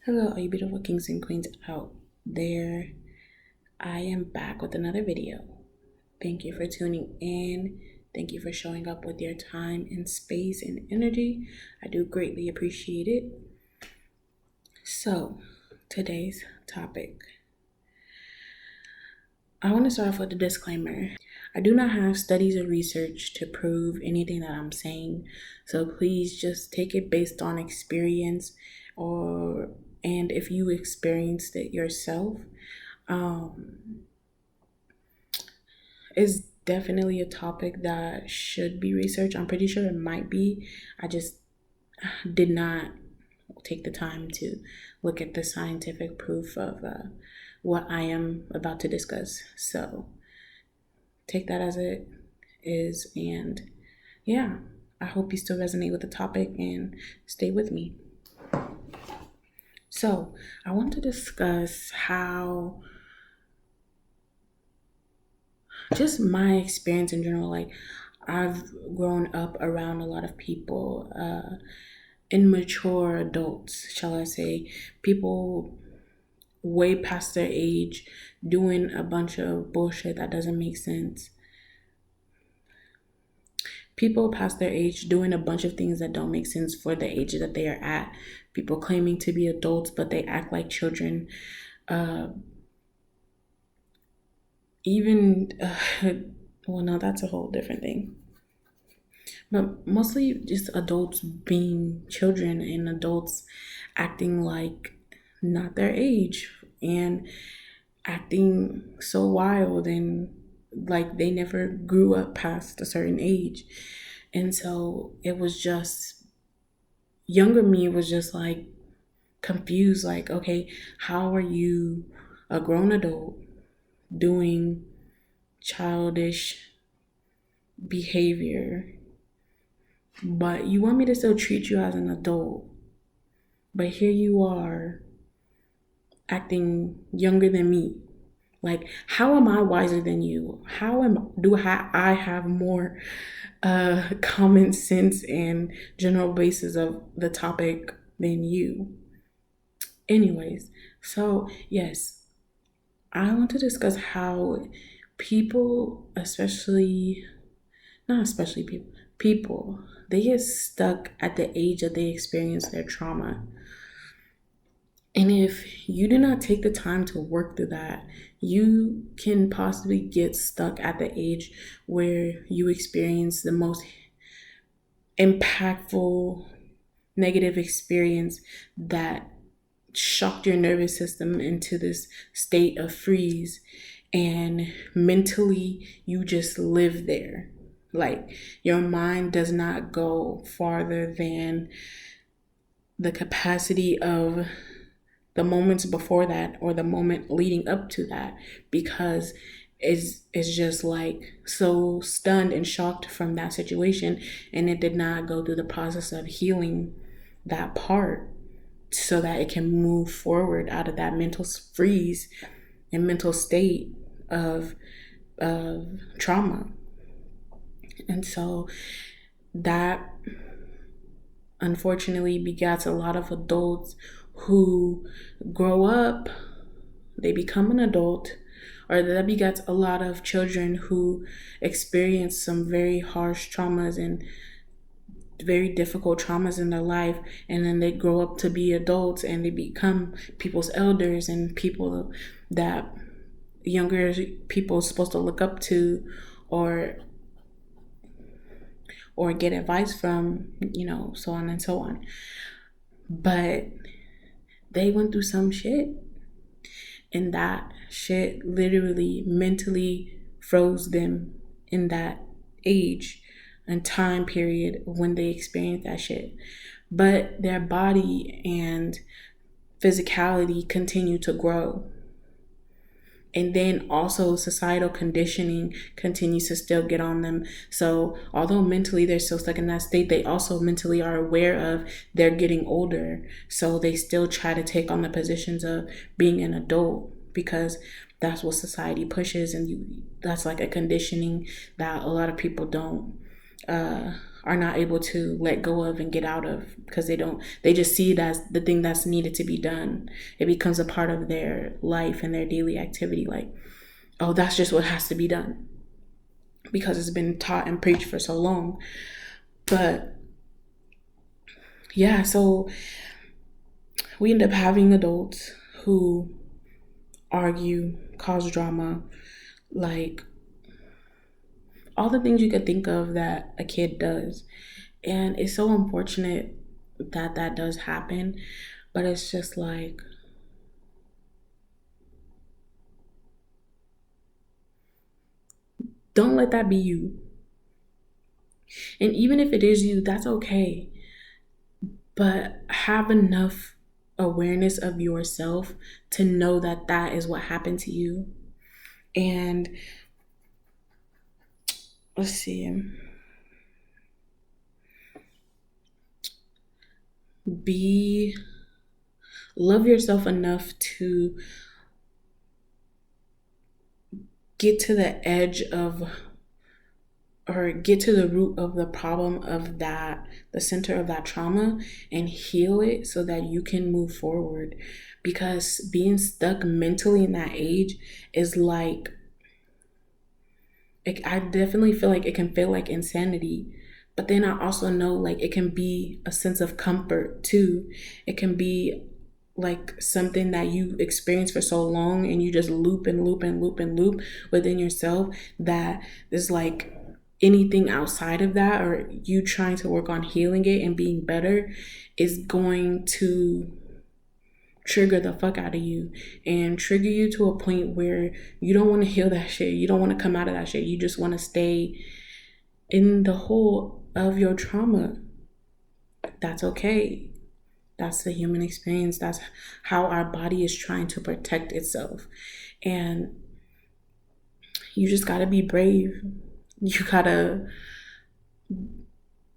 Hello, all you beautiful kings and queens out there. I am back with another video. Thank you for tuning in. Thank you for showing up with your time and space and energy. I do greatly appreciate it. So, today's topic. I want to start off with a disclaimer. I do not have studies or research to prove anything that I'm saying, so please just take it based on experience and if you experienced it yourself. It's definitely a topic that should be researched. I'm pretty sure it might be. I just did not take the time to look at the scientific proof of what I am about to discuss. So take that as it is, and yeah, I hope you still resonate with the topic and stay with me. So I want to discuss how just my experience in general, like I've grown up around a lot of people, immature adults, shall I say, people way past their age doing a bunch of bullshit that doesn't make sense. People past their age doing a bunch of things that don't make sense for the age that they are at. People claiming to be adults, but they act like children. Well, no, that's a whole different thing. But mostly just adults being children and adults acting like not their age and acting so wild and like they never grew up past a certain age. And so it was just, younger me was just like confused, like, okay, how are you a grown adult doing childish behavior, but you want me to still treat you as an adult, but here you are acting younger than me. Like, how am I wiser than you? I have more common sense and general basis of the topic than you? Anyways, so yes, I want to discuss how people, not especially people, they get stuck at the age that they experience their trauma. And if you do not take the time to work through that, you can possibly get stuck at the age where you experience the most impactful negative experience that shocked your nervous system into this state of freeze, and mentally you just live there. Like, your mind does not go farther than the capacity of the moments before that or the moment leading up to that, because is just like so stunned and shocked from that situation, and it did not go through the process of healing that part so that it can move forward out of that mental freeze and mental state of trauma. And so that unfortunately begets a lot of adults who grow up, they become an adult, or that begets a lot of children who experience some very harsh traumas and very difficult traumas in their life, and then they grow up to be adults and they become people's elders and people that younger people are supposed to look up to or get advice from, so on and so on. But they went through some shit, and that shit literally mentally froze them in that age and time period when they experienced that shit. But their body and physicality continue to grow. And then also societal conditioning continues to still get on them. So although mentally they're still stuck in that state, they also mentally are aware of they're getting older. So they still try to take on the positions of being an adult because that's what society pushes. And that's like a conditioning that a lot of people don't, are are not able to let go of and get out of, because they just see it as the thing that's needed to be done. It becomes a part of their life and their daily activity. Like, oh, that's just what has to be done because it's been taught and preached for so long. But yeah, so we end up having adults who argue, cause drama, like all the things you could think of that a kid does. And it's so unfortunate that that does happen, but it's just like, don't let that be you. And even if it is you, that's okay. But have enough awareness of yourself to know that that is what happened to you. And let's see, love yourself enough to get to the edge of, or get to the root of the problem of that, the center of that trauma, and heal it so that you can move forward. Because being stuck mentally in that age is like, I definitely feel like it can feel like insanity. But then I also know like it can be a sense of comfort too. It can be like something that you experience for so long and you just loop and loop and loop and loop within yourself, that is like anything outside of that, or you trying to work on healing it and being better, is going to trigger the fuck out of you and trigger you to a point where you don't want to heal that shit. You don't want to come out of that shit. You just want to stay in the hole of your trauma. That's okay. That's the human experience. That's how our body is trying to protect itself. And you just gotta be brave. You gotta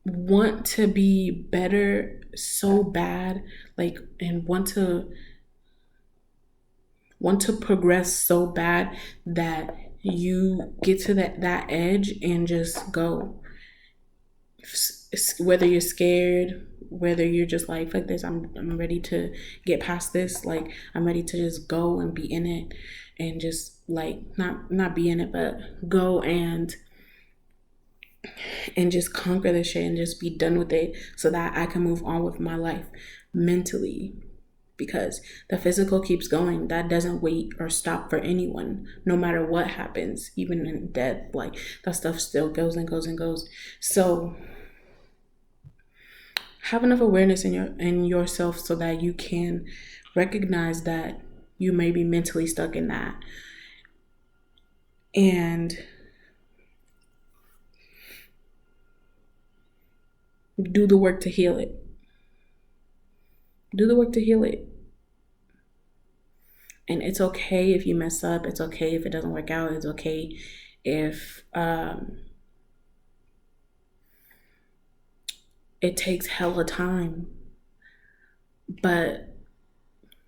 want to be better so bad, like, and want to progress so bad that you get to that edge and just go. Whether you're scared, whether you're just like, fuck this, I'm ready to get past this, like I'm ready to just go and be in it, and just like not be in it, but go and just conquer the shit and just be done with it so that I can move on with my life mentally. Because the physical keeps going. That doesn't wait or stop for anyone, no matter what happens, even in death. Like, that stuff still goes and goes and goes. So have enough awareness in yourself so that you can recognize that you may be mentally stuck in that, and do the work to heal it. Do the work to heal it. And it's okay if you mess up. It's okay if it doesn't work out. It's okay if it takes hella time. But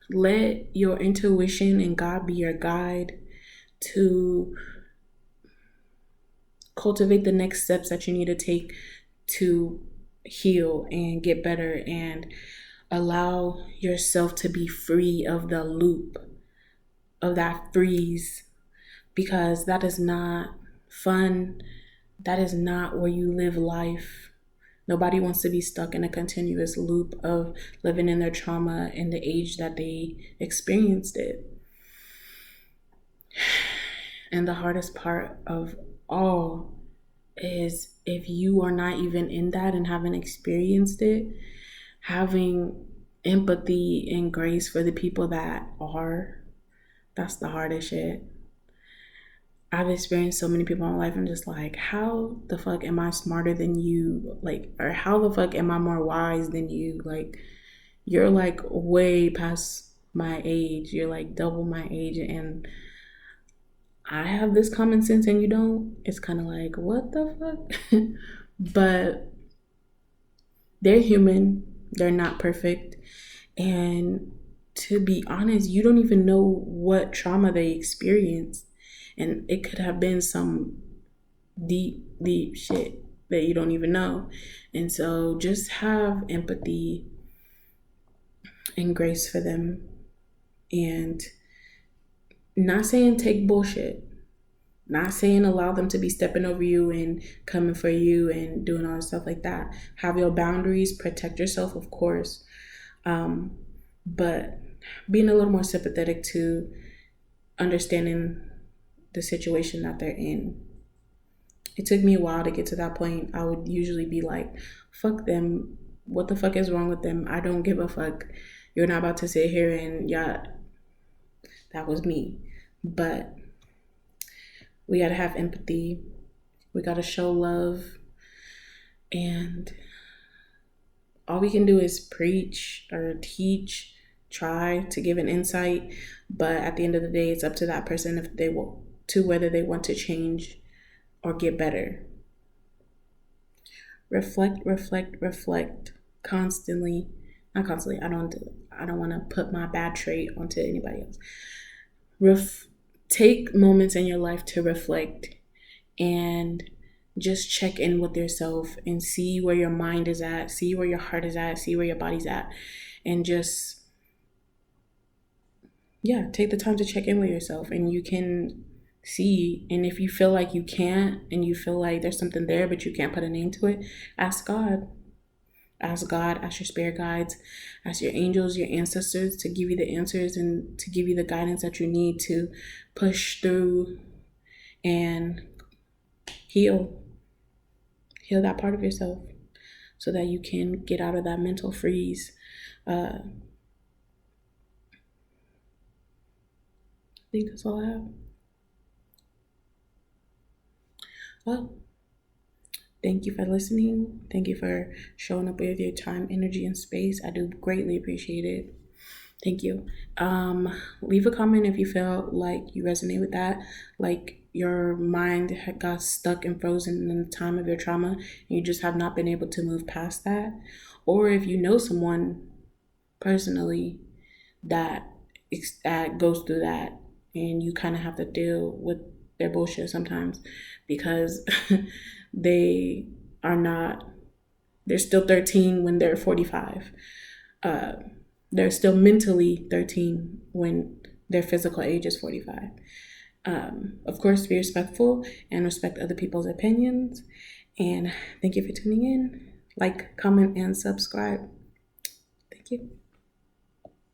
let your intuition and God be your guide to cultivate the next steps that you need to take to heal and get better, and allow yourself to be free of the loop, of that freeze, because that is not fun. That is not where you live life. Nobody wants to be stuck in a continuous loop of living in their trauma in the age that they experienced it. And the hardest part of all is, if you are not even in that and haven't experienced it, having empathy and grace for the people that are, that's the hardest shit. I've experienced so many people in my life, and just like, how the fuck am I smarter than you? Like, or how the fuck am I more wise than you? Like, you're like way past my age. You're like double my age, and I have this common sense and you don't. It's kind of like, what the fuck? But they're human. They're not perfect. And to be honest, you don't even know what trauma they experienced. And it could have been some deep, deep shit. that you don't even know. And so just have empathy and grace for them. And not saying take bullshit, not saying allow them to be stepping over you and coming for you and doing all this stuff like that. Have your boundaries, protect yourself, of course, but being a little more sympathetic to understanding the situation that they're in. It took me a while to get to that point. I would usually be like, fuck them. What the fuck is wrong with them? I don't give a fuck. You're not about to sit here and yeah, that was me. But we gotta have empathy. We gotta show love. And all we can do is preach or teach, try to give an insight. But at the end of the day, it's up to that person if they will to whether they want to change or get better. Reflect, reflect, reflect constantly. Not constantly. I don't want to put my bad trait onto anybody else. Take moments in your life to reflect and just check in with yourself and see where your mind is at, see where your heart is at, see where your body's at, and just take the time to check in with yourself. And you can see, and if you feel like you can't and you feel like there's something there but you can't put a name to it, ask God. Ask God, ask your spirit guides, ask your angels, your ancestors to give you the answers and to give you the guidance that you need to push through and heal that part of yourself so that you can get out of that mental freeze. I think that's all I have. Well, thank you for listening. Thank you for showing up with your time, energy, and space. I do greatly appreciate it. Thank you. Leave a comment if you feel like you resonate with that, like your mind had got stuck and frozen in the time of your trauma and you just have not been able to move past that. Or if you know someone personally that goes through that and you kind of have to deal with their bullshit sometimes because they are not, they're still 13 when they're 45. They're still mentally 13 when their physical age is 45. Of course, be respectful and respect other people's opinions. And thank you for tuning in. Like, comment, and subscribe. Thank you.